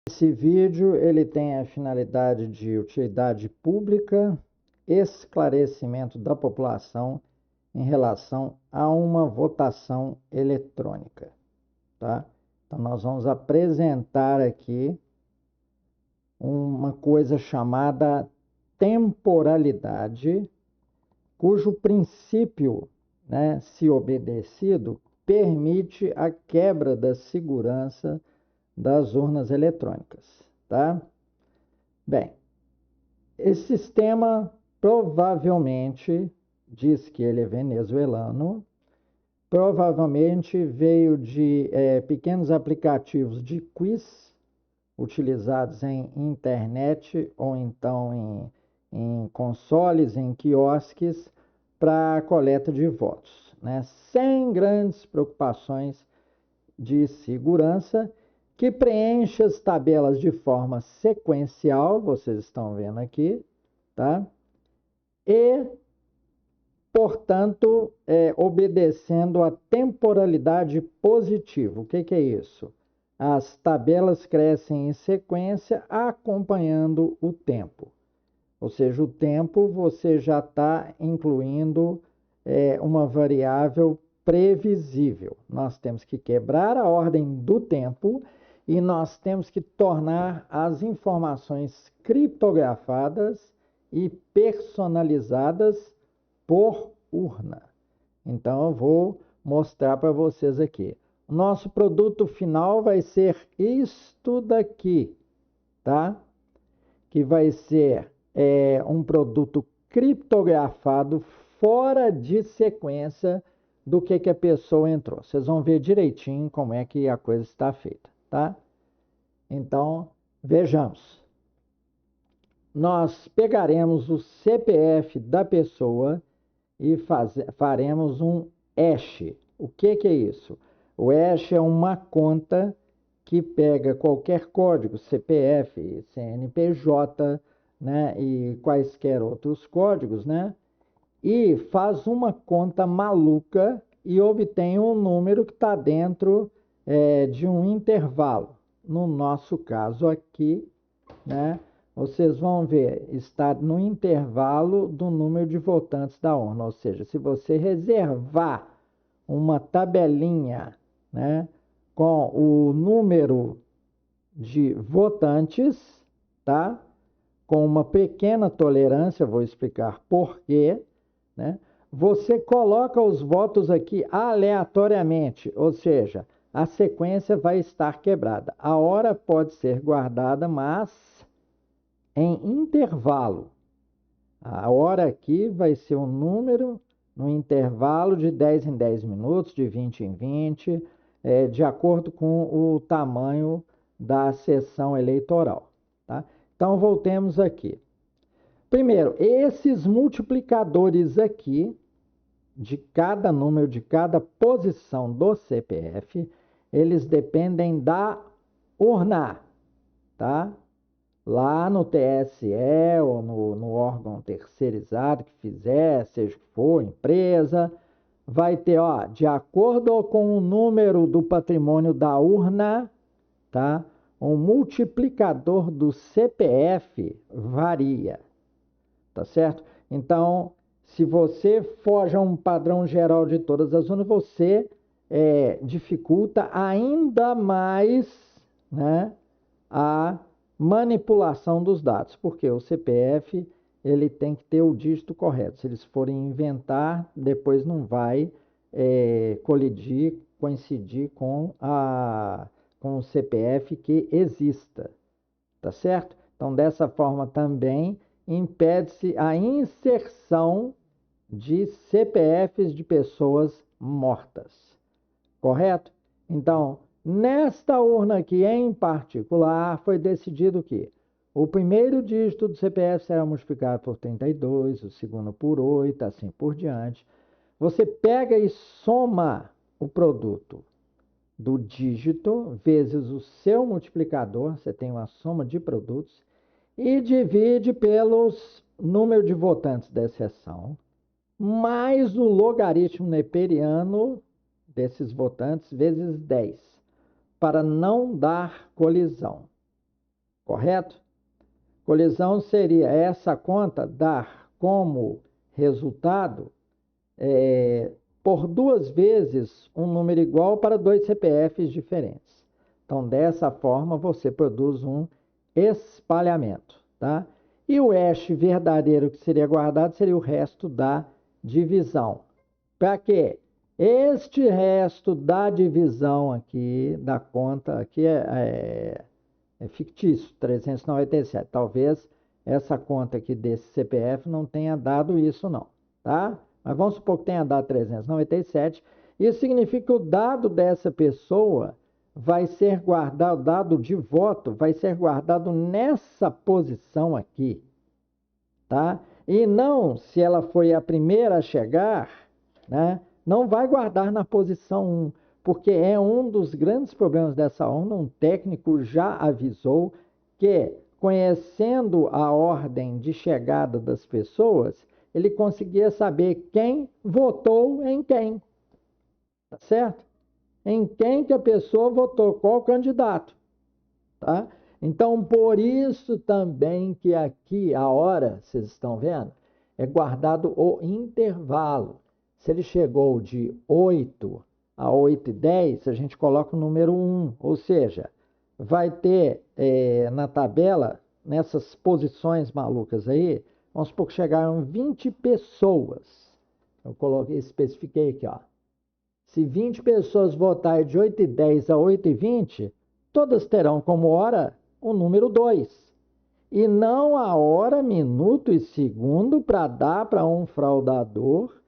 Esse vídeo ele tem a finalidade de utilidade pública, esclarecimento da população em relação a uma votação eletrônica, tá? Então nós vamos apresentar aqui uma coisa chamada temporalidade, cujo princípio, né, se obedecido, permite a quebra da segurança das urnas eletrônicas, tá? Bem, esse sistema provavelmente, diz que ele é venezuelano, provavelmente veio de pequenos aplicativos de quiz utilizados em internet ou então em consoles, em quiosques para coleta de votos, né? Sem grandes preocupações de segurança, que preenche as tabelas de forma sequencial, vocês estão vendo aqui, tá? E, portanto, obedecendo a temporalidade positiva. O que é isso? As tabelas crescem em sequência, acompanhando o tempo. Ou seja, o tempo você já está incluindo uma variável previsível. Nós temos que quebrar a ordem do tempo e nós temos que tornar as informações criptografadas e personalizadas por urna. Então, eu vou mostrar para vocês aqui. O nosso produto final vai ser isto daqui, tá? Que vai ser um produto criptografado fora de sequência do que a pessoa entrou. Vocês vão ver direitinho como é que a coisa está feita, tá? Então, vejamos. Nós pegaremos o CPF da pessoa e faremos um hash. O que é isso? O hash é uma conta que pega qualquer código, CPF, CNPJ, né, e quaisquer outros códigos, né, e faz uma conta maluca e obtém um número que está dentro de um intervalo. No nosso caso aqui, né, vocês vão ver, está no intervalo do número de votantes da urna. Ou seja, se você reservar uma tabelinha, né, com o número de votantes, tá? Com uma pequena tolerância, vou explicar por quê, né? Você coloca os votos aqui aleatoriamente, ou seja, a sequência vai estar quebrada. A hora pode ser guardada, mas em intervalo. A hora aqui vai ser um número no intervalo de 10 em 10 minutos, de 20 em 20, de acordo com o tamanho da sessão eleitoral, tá? Então, voltemos aqui. Primeiro, esses multiplicadores aqui, de cada número, de cada posição do CPF, eles dependem da urna, tá? Lá no TSE ou no órgão terceirizado que fizer, seja o que for, empresa, vai ter, ó, de acordo com o número do patrimônio da urna, tá? O multiplicador do CPF varia, tá certo? Então, se você foge a um padrão geral de todas as urnas, você dificulta ainda mais, né, a manipulação dos dados, porque o CPF ele tem que ter o dígito correto. Se eles forem inventar, depois não vai coincidir com o CPF que exista, tá certo? Então, dessa forma também impede-se a inserção de CPFs de pessoas mortas, correto? Então, nesta urna aqui em particular, foi decidido que o primeiro dígito do CPF será multiplicado por 32, o segundo por 8, assim por diante. Você pega e soma o produto do dígito vezes o seu multiplicador, você tem uma soma de produtos, e divide pelos número de votantes da exceção, mais o logaritmo neperiano desses votantes vezes 10, para não dar colisão. correto? Colisão seria essa conta dar como resultado por 2 vezes um número igual para 2 CPFs diferentes. Então, dessa forma, você produz um espalhamento, tá? E o hash verdadeiro que seria guardado seria o resto da divisão. Para quê? Este resto da divisão aqui, da conta, aqui é fictício, 397. Talvez essa conta aqui desse CPF não tenha dado isso não, tá? Mas vamos supor que tenha dado 397. Isso significa que o dado dessa pessoa vai ser guardado, o dado de voto vai ser guardado nessa posição aqui, tá? E não, se ela foi a primeira a chegar, né? Não vai guardar na posição 1, porque é um dos grandes problemas dessa urna. Um técnico já avisou que, conhecendo a ordem de chegada das pessoas, ele conseguia saber quem votou em quem, tá certo? Em quem que a pessoa votou, qual candidato, tá? Então, por isso também que aqui a hora, vocês estão vendo, é guardado o intervalo. Se ele chegou de 8 a 8h10, a gente coloca o número 1, ou seja, vai ter na tabela, nessas posições malucas aí, vamos supor que chegaram 20 pessoas. Eu especifiquei aqui, ó. Se 20 pessoas votarem de 8h10 a 8h20, todas terão como hora o número 2. E não a hora, minuto e segundo para dar para um fraudador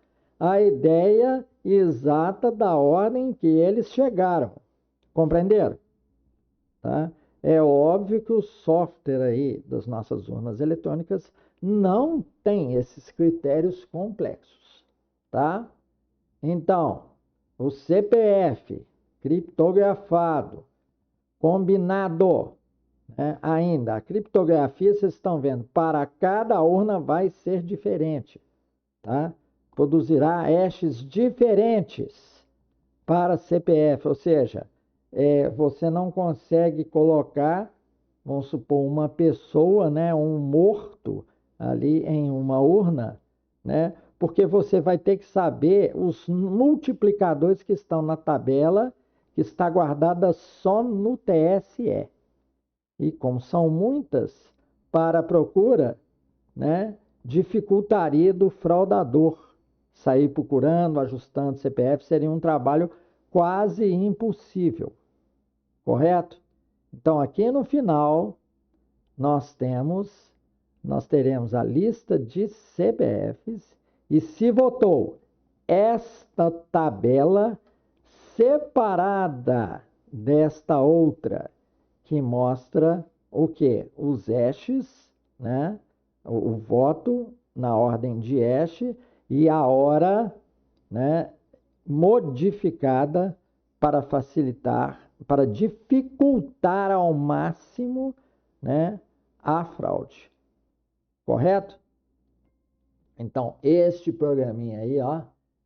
a ideia exata da ordem que eles chegaram. Compreenderam? Tá? É óbvio que o software aí das nossas urnas eletrônicas não tem esses critérios complexos, tá? Então, o CPF criptografado, combinado, né? Ainda, a criptografia, vocês estão vendo, para cada urna vai ser diferente, tá? Produzirá hashes diferentes para CPF, ou seja, você não consegue colocar, vamos supor, uma pessoa, né, um morto ali em uma urna, né, porque você vai ter que saber os multiplicadores que estão na tabela, que está guardada só no TSE. E como são muitas, para a procura, né, dificultaria do fraudador. Sair procurando, ajustando CPF, seria um trabalho quase impossível, correto? Então, aqui no final, nós teremos a lista de CPFs e se votou esta tabela separada desta outra, que mostra o quê? Os hashes, né? O voto na ordem de hash e a hora, né, modificada para facilitar, para dificultar ao máximo, né, a fraude. Correto? Então, este programinha aí, ó,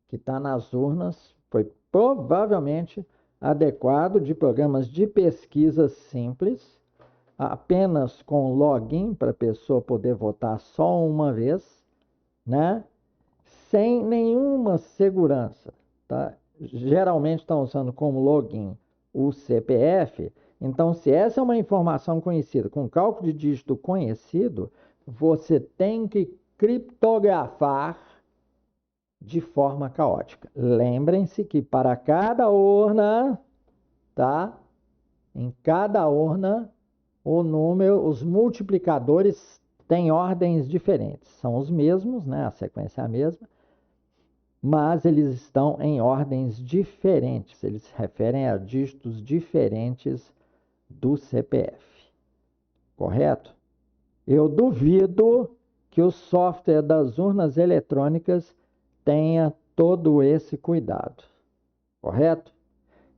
que está nas urnas, foi provavelmente adequado de programas de pesquisa simples, apenas com login para a pessoa poder votar só uma vez, né? Sem nenhuma segurança, tá? Geralmente estão usando como login o CPF. Então, se essa é uma informação conhecida, com cálculo de dígito conhecido, você tem que criptografar de forma caótica. Lembrem-se que para cada urna, tá? Em cada urna, o número, os multiplicadores têm ordens diferentes. São os mesmos, né? A sequência é a mesma, mas eles estão em ordens diferentes. Eles se referem a dígitos diferentes do CPF. Correto? Eu duvido que o software das urnas eletrônicas tenha todo esse cuidado. Correto?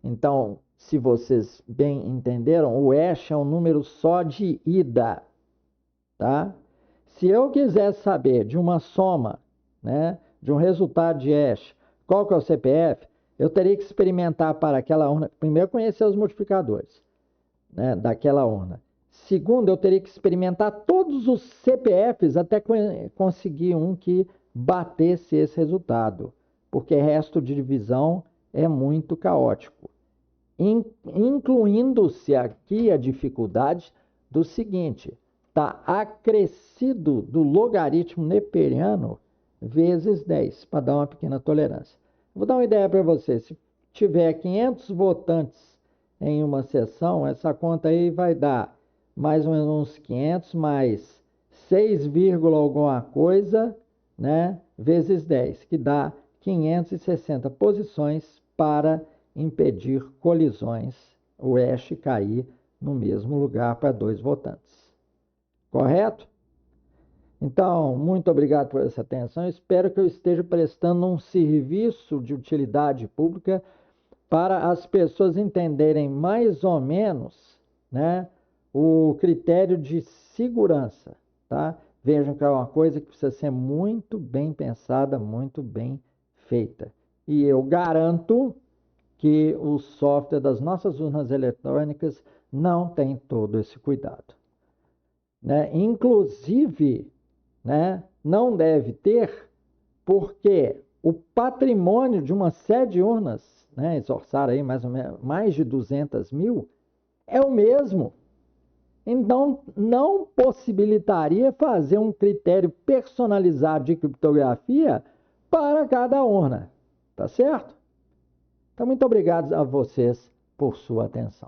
Então, se vocês bem entenderam, o hash é um número só de ida, tá? Se eu quiser saber de uma soma, né, de um resultado de hash, qual que é o CPF, eu teria que experimentar para aquela urna, primeiro conhecer os multiplicadores, né, daquela urna. Segundo, eu teria que experimentar todos os CPFs até conseguir um que batesse esse resultado, porque resto de divisão é muito caótico. Incluindo-se aqui a dificuldade do seguinte, está acrescido do logaritmo neperiano vezes 10, para dar uma pequena tolerância. Vou dar uma ideia para você, se tiver 500 votantes em uma sessão, essa conta aí vai dar mais ou menos uns 500 mais 6, alguma coisa, né, vezes 10, que dá 560 posições para impedir colisões, o hash cair no mesmo lugar para 2 votantes. Correto? Então, muito obrigado por essa atenção. Espero que eu esteja prestando um serviço de utilidade pública para as pessoas entenderem mais ou menos, né, o critério de segurança, tá? Vejam que é uma coisa que precisa ser muito bem pensada, muito bem feita. E eu garanto que o software das nossas urnas eletrônicas não tem todo esse cuidado, né? Inclusive, né, não deve ter, porque o patrimônio de uma série de urnas, né, eles orçaram aí mais ou menos mais de 200 mil, é o mesmo. Então, não possibilitaria fazer um critério personalizado de criptografia para cada urna, tá certo? Então, muito obrigado a vocês por sua atenção.